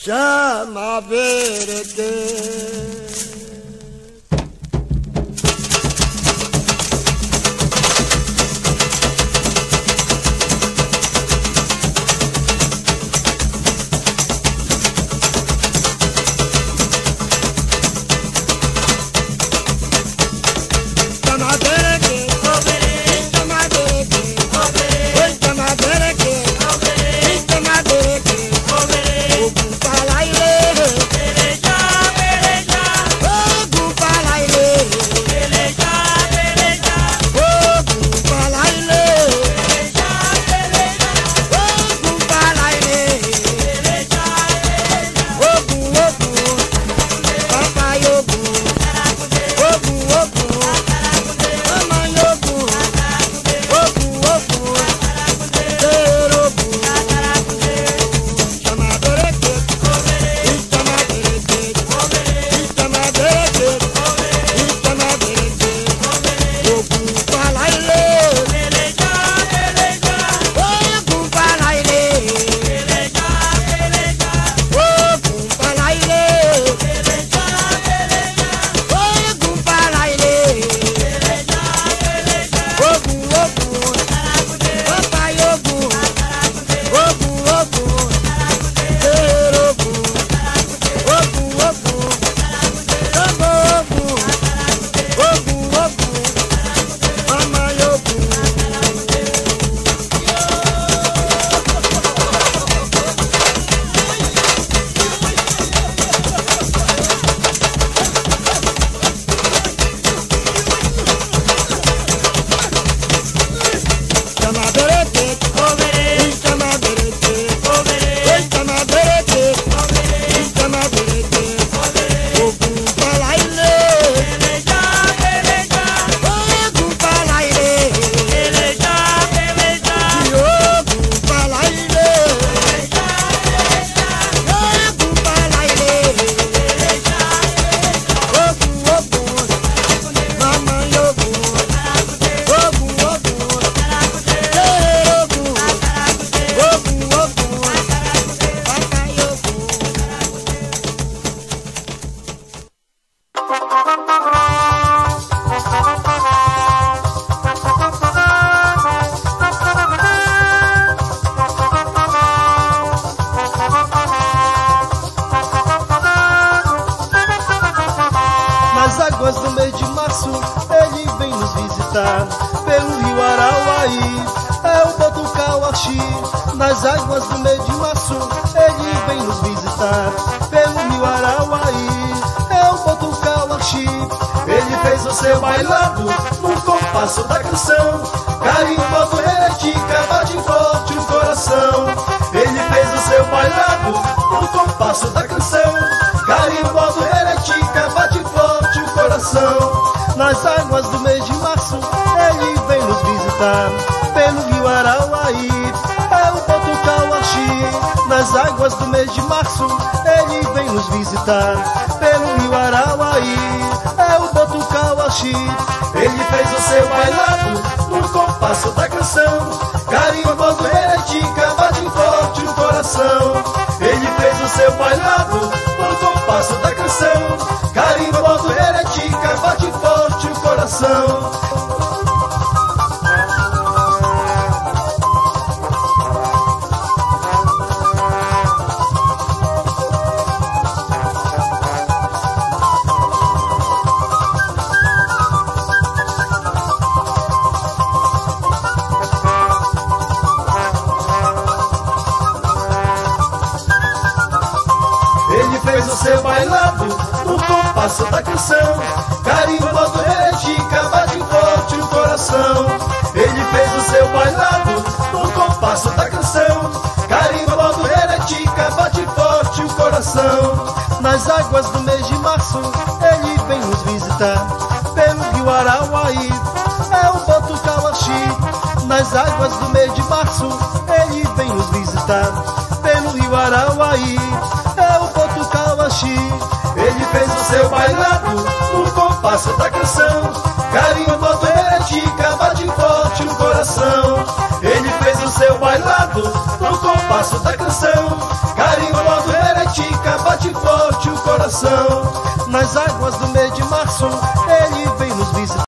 chama verete. Nas águas do mês de março, ele vem nos visitar. Pelo rio Arauaí, é o Botucauaxi. Ele fez o seu bailado no compasso da canção. Carimbo, heretica, bate forte o coração. Ele fez o seu bailado no compasso da canção. Carimbo, heretica, bate forte o coração. Nas águas do mês de março, ele vem nos visitar. Pelo rio Arauaí, é o Botucauaxi. Nas águas do mês de março, ele vem nos visitar. Pelo rio Arauaí, é o Botucauaxi. Ele fez o seu bailado no compasso da canção. Carimbo, heretica, bate forte o coração. Ele fez o seu bailado no compasso da canção. Carimbo, heretica, bate forte o coração. Fez o seu bailado no compasso da canção. Carimbo, heretica, bate forte o coração. Ele fez o seu bailado no compasso da canção. Carimbo, heretica, bate forte o coração. Nas águas do mês de março, ele vem nos visitar. Pelo rio Arauaí, é o Botucauaxi. Nas águas do mês de março, ele vem nos visitar. Pelo rio Arauaí, é o Botucauaxi. Ele fez o seu bailado no compasso da canção. Carimbo, heretica, bate forte o coração. Ele fez o seu bailado no compasso da canção. Carimbo, heretica, bate forte o coração. Nas águas do mês de março,